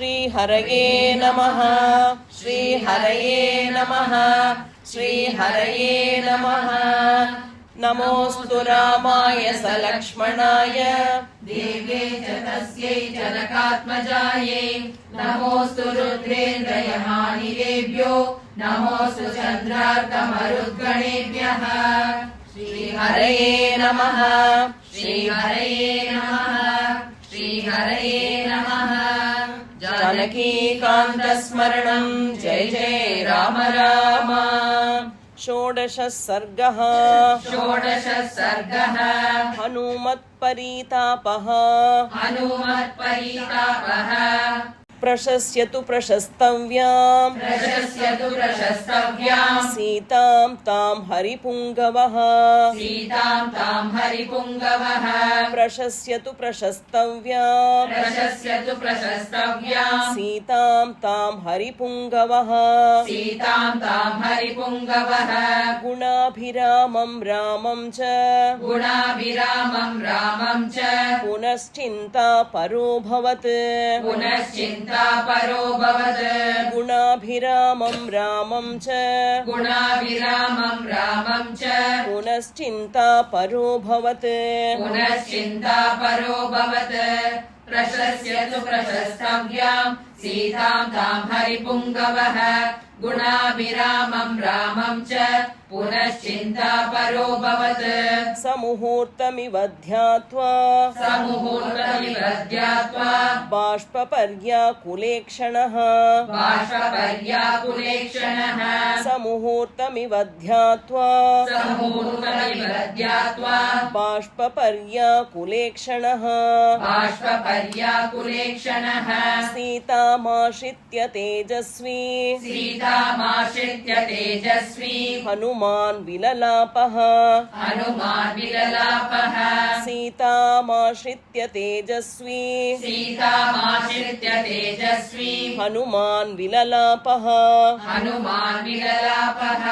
श्रीहरये नमः। श्रीहरये नमः। श्रीहरये नमः। नमोऽस्तु रामाय सलक्ष्मणाय देव्यै च तस्यै जनकात्मजायै। नमोऽस्तु रुद्रेन्द्रयमानिरेभ्यो। नमोऽस्तु चन्द्रार्कमरुद्गणेभ्यः। श्रीहरये नमः। श्रीहरये नमः। श्रीहरये नमः। जानकीकान्तस्मरणं जय जय राम राम। षोडशः सर्गः। षोडशः सर्गः। हनुमत्परीतापः। हनुमत्परीतापः। प्रशस्यतु प्रशस्तव्याम्। प्रशस्यतु प्रशस्तव्याम्। सीतां तां हरिपुङ्गवः। सीतां तां हरिपुङ्गवः। प्रशस्यतु प्रशस्तव्याम्। प्रशस्यतु प्रशस्तव्याम्। सीतां तां हरिपुङ्गवः। सीतां तां हरिपुङ्गवः। गुणाभिरामं रामं च। गुणाभिरामं रामं च। पुनश्चिन्तापरोऽभवत्। पुनश्चिन्तापरोऽभवत्। गुणाभिरामं रामं च। गुणाभिरामं रामं च। पुनश्चिन्तापरोऽभवत्। पुनश्चिन्तापरोऽभवत्। प्रशस्यतु प्रशस्तव्याम्। सीतां तां हरिपुङ्गवः। गुणाभिरामं रामं च। पुनश्चिन्तापरोऽभवत्। समुहूर्तमिव ध्यात्वा। समुहूर्तमिव ध्यात्वा। बाष्पपर्याकुलेक्षणः। बाष्पपर्याकुलेक्षणः। समुहूर्तमिव ध्यात्वा। समुहूर्तमिव ध्यात्वा। बाष्पपर्याकुलेक्षणः। बाष्पपर्याकुलेक्षणः। सीतामाश्रित्य तेजस्वी। सीतामाश्रित्य तेजस्वी। हनुमान् विललापः। हनुमान् विललापः। सीतामाश्रित्य तेजस्वी। सीतामाश्रित्य तेजस्वी। हनुमान् विललापः। हनुमान् विललापः।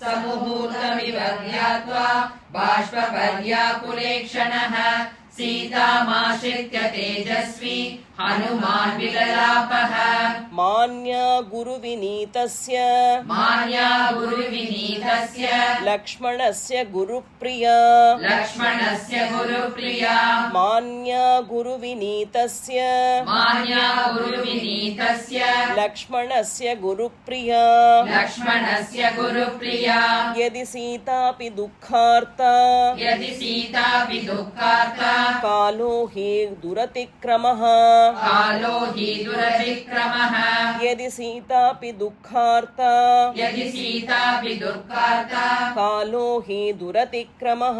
समुहूर्तमिव ध्यात्वा। बाष्पपर्याकुलेक्षणः। सीतामाश्रित्य तेजस्वी। हनुमान् विललापः। मान्या गुरुविनीतस्य। मान्या गुरुविनीतस्य। लक्ष्मणस्य गुरुप्रिया। लक्ष्मणस्य गुरुप्रिया। मान्या गुरुविनीतस्य। मान्या गुरुविनीतस्य। लक्ष्मणस्य गुरुप्रिया। लक्ष्मणस्य गुरुप्रिया। यदि सीतापि दुःखार्ता। यदि सीतापि दुःखार्ता। कालो हि दुरतिक्रमः। कालो हि दुरतिक्रमः। यदि सीतापि दुःखार्ता। यदि सीतापि दुःखार्ता। कालो हि दुरतिक्रमः।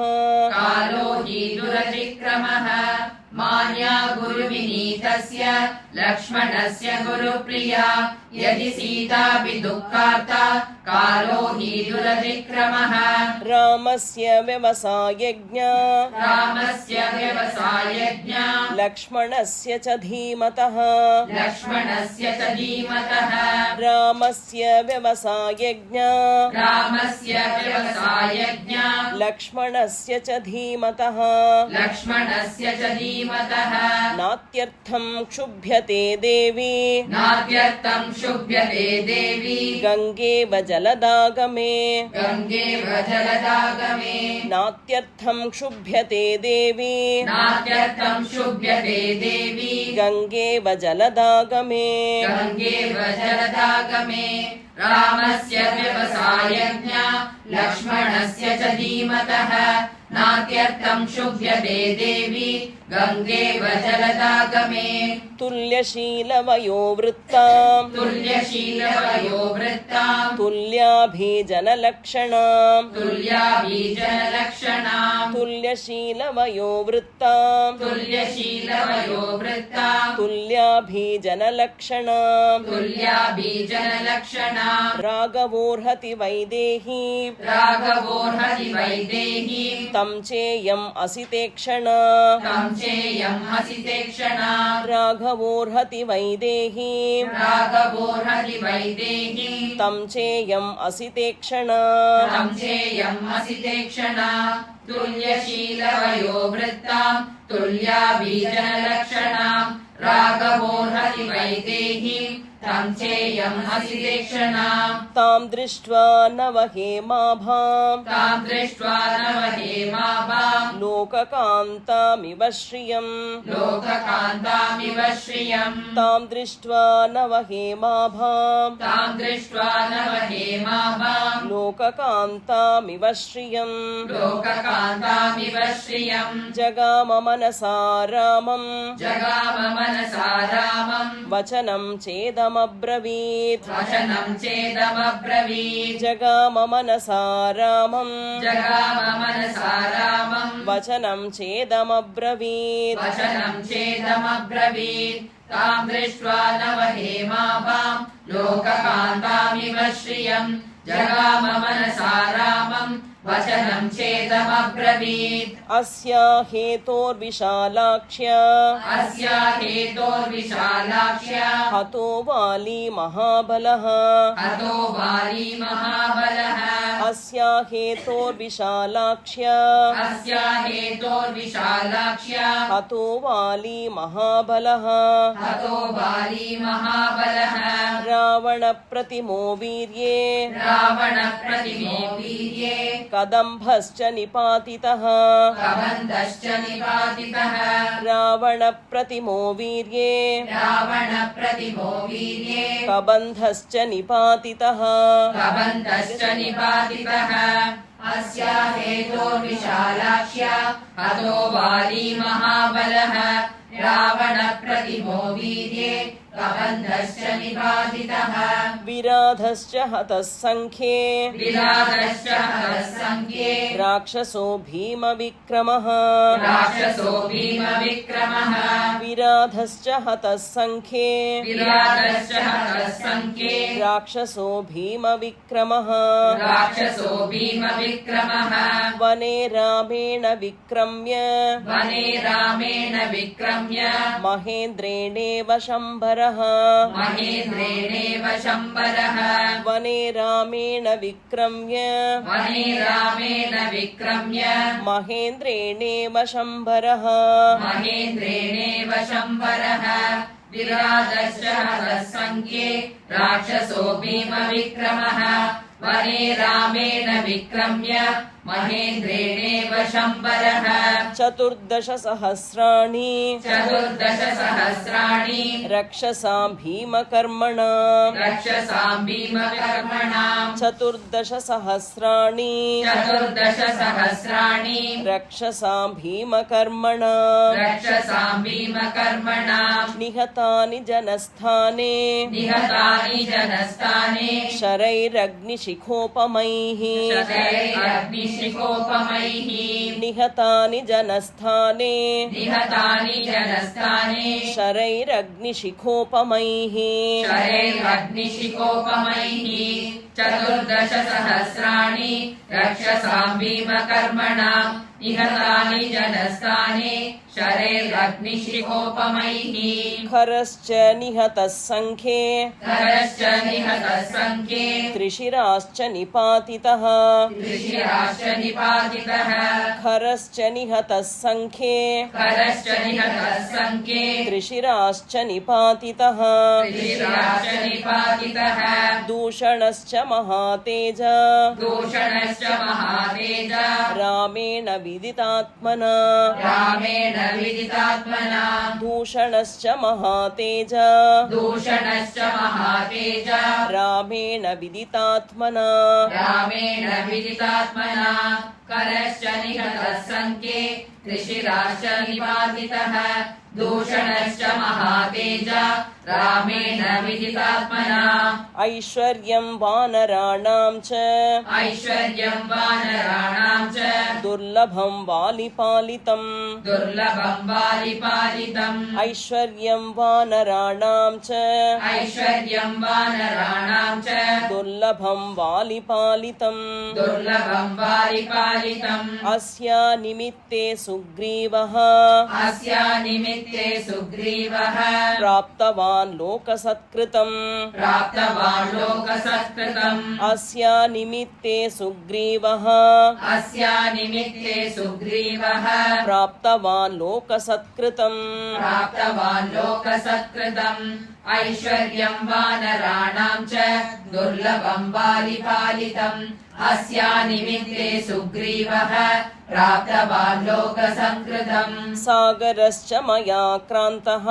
कालो हि दुरतिक्रमः। मान्या गुरुविनीतस्य। लक्ष्मणस्य गुरुप्रिया। यदि सीतापि दुःखार्ता। कालो हि दुरतिक्रमः। रामस्य व्यवसायज्ञा। रामस्य व्यवसायज्ञा। लक्ष्मणस्य च धीमतः। लक्ष्मणस्य च धीमतः। रामस्य व्यवसायज्ञा। रामस्य व्यवसायज्ञा। लक्ष्मणस्य च धीमतः। लक्ष्मणस्य च धीमतः। नात्यर्थं क्षुभ्यते देवी। नात्यर्थं क्षुभ्यते देवी। गङ्गेव जलदागमे। गङ्गेव जलदागमे। नात्यर्थं क्षुभ्यते देवी। नात्यर्थं क्षुभ्यते देवी। गङ्गेव जलदागमे। गङ्गेव जलदागमे। रामस्य व्यवसायज्ञा। लक्ष्मणस्य च धीमतः। नात्यर्थं क्षुभ्यते देवी। गङ्गेव जलदागमे। तुल्यशीलवयोवृत्तां। तुल्यशीलवयोवृत्तां। तुल्याभिजनलक्षणां। तुल्याभिजनलक्षणां। तुल्यशीलवयोवृत्तां। तुल्यशीलवयोवृत्तां। तुल्याभिजनलक्षणां। तुल्याभिजनलक्षणां। राघवोर्हति वैदेही। राघवोर्हति वैदेही। तं चेयम् असितेक्षणा। तं चेयम् असितेक्षणा। राघवोर्हति वैदेही। राघवोर्हति वैदेही। तं चेयम् असितेक्षणा। तं चेयम् असितेक्षणा। तुल्यशीलवयोवृत्तां। तुल्याभिजनलक्षणां। राघवोऽर्हति वैदेही तं चेयम् असि तीक्ष्णा तां दृष्ट्वा नवहेमाभां तां दृष्ट्वा नवहेमाभां लोककान्तामिव श्रियम् लोककान्तामिव श्रियम् तां दृष्ट्वा नवहेमाभां तां दृष्ट्वा नवहेमाभां लोककान्तामिव श्रियम् लोककान्तामिव श्रियम् जगाम मनसा रामम् जगाम मनसा रामम् वचनं चेदमब्रवीत् वचनं चेदमब्रवीत् जगाम मनसा रामम् जगाम मनसा रामम् वचनं चेदमब्रवीत् वचनं चेदमब्रवीत् तां दृष्ट्वा नवहेमाभां लोककान्तामिव श्रियम् जगाम मनसा रामम् वचनं चेदमब्रवीत् अस्या हेतोर्विशालाक्ष्या अस्या हेतोर्विशालाक्ष्या हतो वाली महाबलः हतो वाली महाबलः अस्या हेतोर्विशालाक्ष्या अस्या हेतोर्विशालाक्ष्या हतो वाली महाबलः हतो वाली महाबलः रावणप्रतिमो वीर्ये रावणप्रतिमो वीर्ये कदम्भश्च निपातितः कबन्धश्च निपातितः रावणप्रतिमो वीर्ये रावणप्रतिमो वीर्ये कबन्धश्च निपातितः कबन्धश्च निपातितः अस्या हेतोर्विशालाक्ष्या हतो वाली महाबलः रावणप्रतिमो वीर्ये कबन्धश्च निपातितः विराधश्च हतः सङ्ख्ये विराधश्च हतः राक्षसो भीमविक्रमः राक्षसो भीमविक्रमः विराधश्च हतः सङ्ख्ये विराधश्च हतः राक्षसो भीमविक्रमः राक्षसो भीमविक्रमः वने रामेण विक्रम्य वने रामेण विक्रम्य महेन्द्रेणेव शम्बरः महेन्द्रेणेव शम्बरः वने रामेण विक्रम्य वने रामेण विक्रम्य महेन्द्रेणेव शम्बरः महेन्द्रेणेव शम्बरः विराधश्च हतः राक्षसो भीमविक्रमः वने रामेण विक्रम्य महेन्द्रेणेव शम्बरः चतुर्दशसहस्राणि चतुर्दशसहस्राणि रक्षसां भीमकर्मणा रक्षसां भीमकर्मणां चतुर्दशसहस्राणि चतुर्दशसहस्राणि रक्षसां भीमकर्मणा रक्षसां भीमकर्मणां निहतानि जनस्थाने निहतानि जनस्थाने शरैरग्निशिखोपमैः शरैरग्निशिखोपमैः निहतानि जनस्थाने निहतानि जनस्थाने शरैरग्निशिखोपमैः शरैरग्निशिखोपमैः चतुर्दशसहस्राणि रक्षसां भीमकर्मणां निहतानि जनस्थाने शरैरग्निशिखोपमैः खरश्च निहतः सङ्ख्ये खरश्च निहतः सङ्ख्ये त्रिशिराश्च निपातितः त्रिशिराश्च निपातितः खरश्च निहतः सङ्ख्ये खरश्च निहतः सङ्ख्ये त्रिशिराश्च निपातितः त्रिशिराश्च निपातितः दूषणश्च महातेज दूषणश्च महातेज रामेण विदितात्मना रामेण विदितात्मना दूषणश्च महातेज दूषणश्च महातेज रामेण विदितात्मना रामेण विदितात्मना करश्च निहतः सङ्ख्ये त्रिशिराश्च निपातितः दूषणश्च महातेज रामेण विदितात्मना ऐश्वर्यं वानराणां च ऐश्वर्यं वानराणां च दुर्लभं वालिपालितं दुर्लभं वालिपालितम् ऐश्वर्यं वानराणां च ऐश्वर्यं वानराणां च दुर्लभं वालिपालितं दुर्लभं वालिपालितम् अस्या निमित्ते सुग्रीवः अस्या निमित्ते सुग्रीवः प्राप्तवान् प्राप्तवान् लोकसत्कृतम् प्राप्तवान् लोकसत्कृतम् अस्या निमित्ते सुग्रीवः अस्या निमित्ते सुग्रीवः प्राप्तवान् लोकसत्कृतम् प्राप्तवान् लोकसत्कृतम् ऐश्वर्यं वानराणां च दुर्लभं बालिपालितम् अस्या निमित्ते सुग्रीवः प्राप्तवान् लोकसत्कृतम् सागरश्च मया क्रान्तः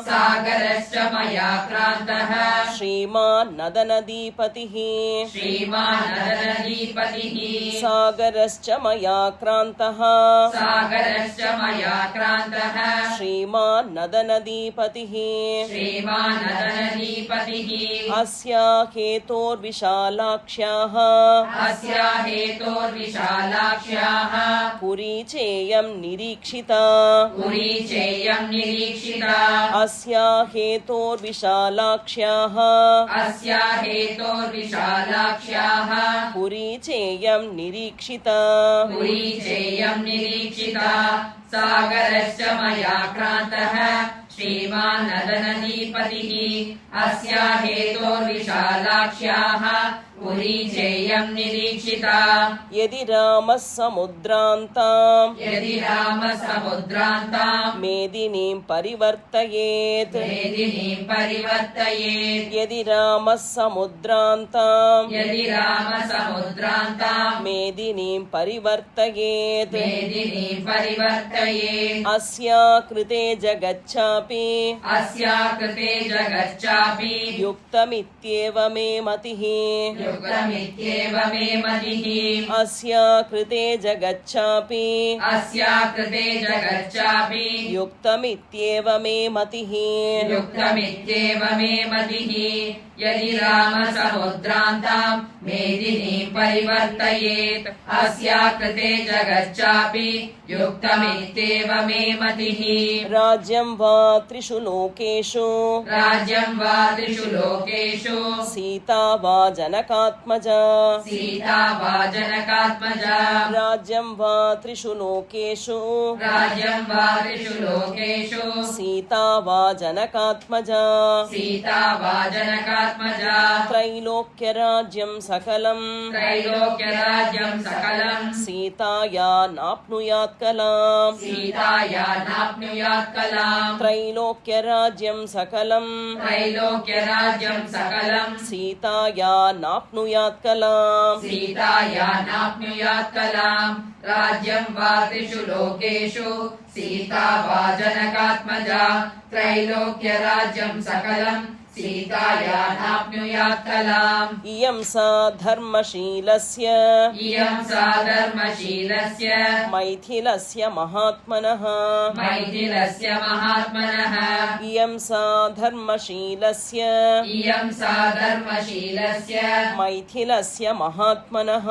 सागरश्च मया क्रान्तः श्रीमान् नदनदीपतिः श्रीमान् नदनदीपतिः सागरश्च मया क्रान्तः सागरश्च मया क्रान्तः श्रीमान् नदनदीपतिः श्रीमान् नदनदीपतिः अस्या हेतोर्विशालाक्ष्याः अस्या हेतोर्विशालाक्ष्याः पुरी चेयं निरीक्षिता पुरी चेयं निरीक्षिता अस्या हेतोर्विशालाक्ष्याः अस्या हेतोर्विशालाक्ष्याः पुरी चेयं निरीक्षिता पुरी चेयं निरीक्षिता सागरश्च मया क्रान्तः श्रीमान् नदनदीपतिः अस्या हेतोर्विशालाक्ष्याः पुरी चेयं निरीक्षिता यदि रामः समुद्रान्तां यदि रामः समुद्रान्तां मेदिनीं परिवर्तयेत् मेदिनीं परिवर्तयेत् यदि रामः समुद्रान्तां यदि रामः समुद्रान्तां मेदिनीं परिवर्तयेत् मेदिनीं परिवर्तयेत् अस्या कृते जगच्चापि अस्या कृते जगच्चापि युक्तमित्येव मे मतिः युक्तमित्येव मे मतिः अस्या कृते जगच्चापि अस्या कृते जगच्चापि युक्तमित्येव मे मतिः युक्तमित्येव मे मतिः यदि रामः समुद्रान्तां मेदिनीं परिवर्तयेत् अस्या कृते जगच्चापि युक्तमित्येव मे मतिः राज्यं वा त्रिषु लोकेषु राज्यं वा त्रिषु लोकेषु सीता वा जनकात्मजा सीता वा जनकात्मजा राज्यं वा त्रिषु लोकेषु राज्यं वा त्रिषु लोकेषु सीता वा जनकात्मजा सीता वा जनकात्मजा त्रैलोक्यराज्यं सकलं त्रैलोक्यराज्यं सकलं सीताया नाप्नुयात् कलाम् सीताया नाप्नुयात् कलाम् त्रैलोक्यराज्यं सकलं त्रैलोक्यराज्यं सकलं सीताया नाप्नुयात् कलाम् सीताया नाप्नुयात् कलाम् राज्यं वा त्रिषु लोकेषु सीता वा जनकात्मजा त्रैलोक्यराज्यं सकलं सीताया नाप्नुयात् कलाम् इयं सा धर्मशीलस्य इयं सा धर्मशीलस्य मैथिलस्य महात्मनः मैथिलस्य महात्मनः इयं सा धर्मशीलस्य इयं सा धर्मशीलस्य मैथिलस्य महात्मनः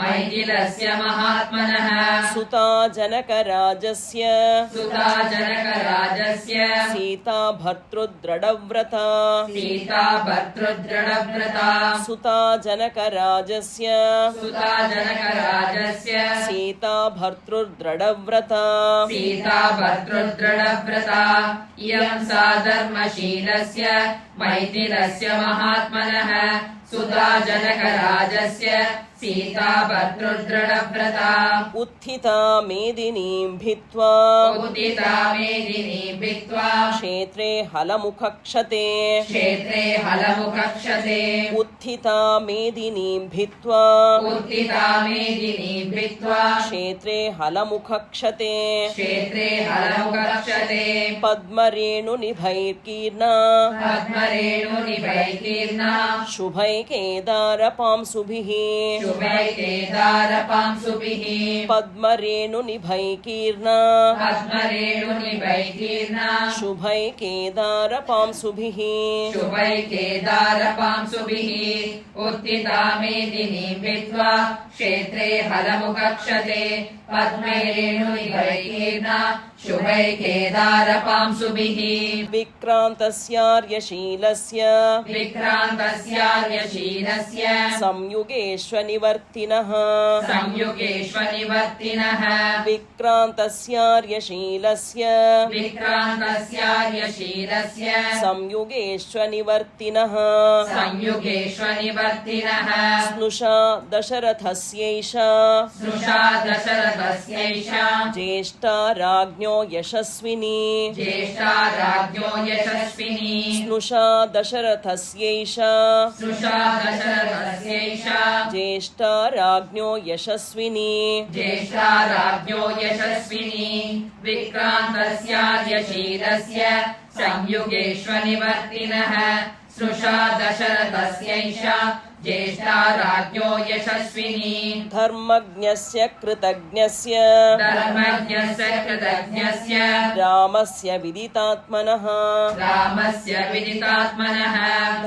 मैथिलस्य महात्मनः सुता जनकराजस्य सुता जनकराजस्य सीता भर्तृदृढव्रता सीता भर्तृदृढव्रता सुता जनकराजस्य सुता जनकराजस्य सीता भर्तृदृढव्रता सीता भर्तृदृढव्रता इयं सा धर्मशीलस्य मैथिलस्य महात्मनः सुता जनकराजस्य सीता भर्तृदृढव्रता उत्थिता मेदिनीं भित्त्वा उदिता मेदिनीं भित्त्वा क्षेत्रे हलमुखक्षते क्षेत्रे हलमुखक्षते उत्थिता मेदिनीं भित्त्वा उत्थिता मेदिनीं भित्त्वा क्षेत्रे हलमुखक्षते क्षेत्रे हलमुखक्षते पद्मरेणुनिभैर्कीर्णा पद्मरेणुनिभैर्कीर्णा शुभैकेदारपांसुभिः शुभैकेदारपांसुभिः पद्मरेणुनिभैर्कीर्णा पद्मरेणुनिभैर्कीर्णा शुभैकेदारपांसुभिः शुभैकेदारपांसुभिः उत्थिता मेदिनीं भित्त्वा क्षेत्रे हलमुखक्षते पद्मरेणुनिभैर्कीर्णा शुभैकेदारपांसुभिः विक्रान्तस्यार्यशीलस्य विक्रान्तस्यार्यशीलस्य संयुगेष्वनिवर्तिनः संयुगेष्वनिवर्तिनः विक्रान्तस्यार्यशीलस्य विक्रान्तस्यार्यशीलस्य संयुगेष्वनिवर्तिनः संयुगेष्वनिवर्तिनः स्नुषा दशरथस्यैषा स्नुषा दशरथस्यैषा ज्येष्ठा राज्ञो यशस्विनी ज्येष्ठा राज्ञो यशस्विनी स्नुषा दशरथस्यैषा स्नुषा दशरथस्यैषा ज्येष्ठा राज्ञो यशस्विनी ज्येष्ठा राज्ञो यशस्विनी विक्रान्तस्यार्यशीलस्य संयुगेष्वनिवर्तिनः स्नुषा दशरथस्यैषा ज्येष्ठा राज्ञो यशस्विनी धर्मज्ञस्य कृतज्ञस्य धर्मज्ञस्य कृतज्ञस्य रामस्य विदितात्मनः रामस्य विदितात्मनः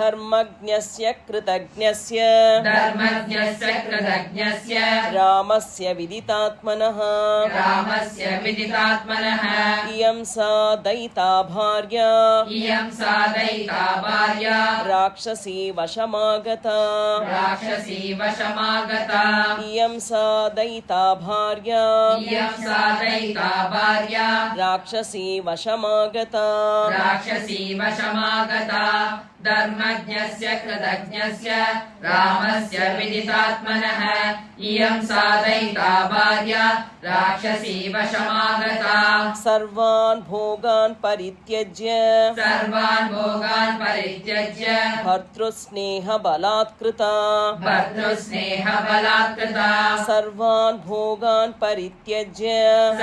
धर्मज्ञस्य कृतज्ञस्य धर्मज्ञस्य कृतज्ञस्य रामस्य विदितात्मनः रामस्य विदितात्मनः इयं सा दयिता भार्या इयं सा दयिता भार्या राक्षसी वशमागता राक्षसी वशमागता इयं सा दयिता भार्या इयं सा दयिता भार्या राक्षसी वशमागता राक्षसी वशमागता धर्मज्ञस्य कृतज्ञस्य रामस्य विदितात्मनः इयं सा दयिता भार्या राक्षसी वशमागता सर्वान् भोगान् परित्यज्य सर्वान् भोगान् परित्यज्य भर्तृस्नेहबलात्कृता भर्तृस्नेहबलात्कृता सर्वान् भोगान् परित्यज्य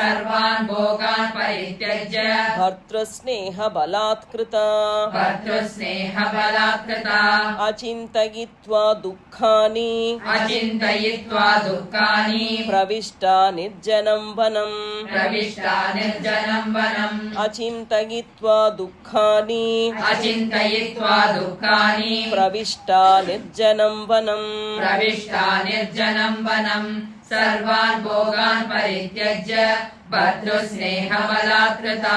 सर्वान् भोगान् परित्यज्य भर्तृस्नेहबलात्कृता भर्तृस्नेहबलात्कृता अचिन्तयित्वा दुःखानि अचिन्तयित्वा दुःखानि प्रविष्टा निर्जनं वनम् प्रविष्टा निर्जनं वनम् अचिन्तयित्वा दुःखानि अचिन्तयित्वा दुःखानि प्रविष्टा निर्जनं वनम् प्रविष्टा निर्जनं वनम् सर्वान् भोगान् परित्यज्य भर्तृस्नेहबलात्कृता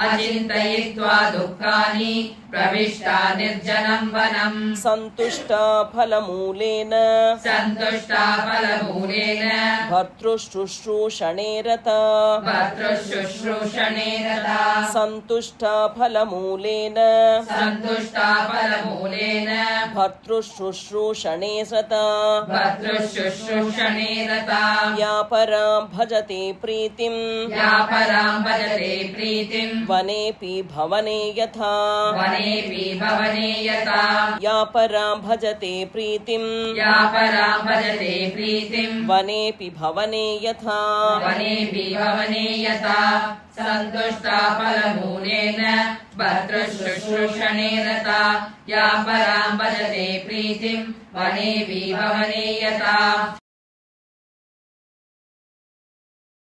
अचिन्तयित्वा दुःखानि प्रविष्टा निर्जनं वनम् सन्तुष्टा फलमूलेन सन्तुष्टा फलमूलेन भर्तृशुश्रूषणे रता भर्तृशुश्रूषणे रता सन्तुष्टा फलमूलेन सन्तुष्टा फलमूलेन भर्तृशुश्रूषणे रता भर्तृशुश्रूषणे रता या परां भजते प्रीतिम् या परां भजते प्रीतिम् वनेऽपि भवने यथा वनेऽपि भवने यथा या परां भजते प्रीतिम् या परां भजते प्रीतिम् वनेऽपि भवने यथा वनेऽपि भवने यथा सन्तुष्टा फलमूलेन भर्तृशुश्रूषणे रता या परां भजते प्रीतिम् वनेऽपि भवने यथा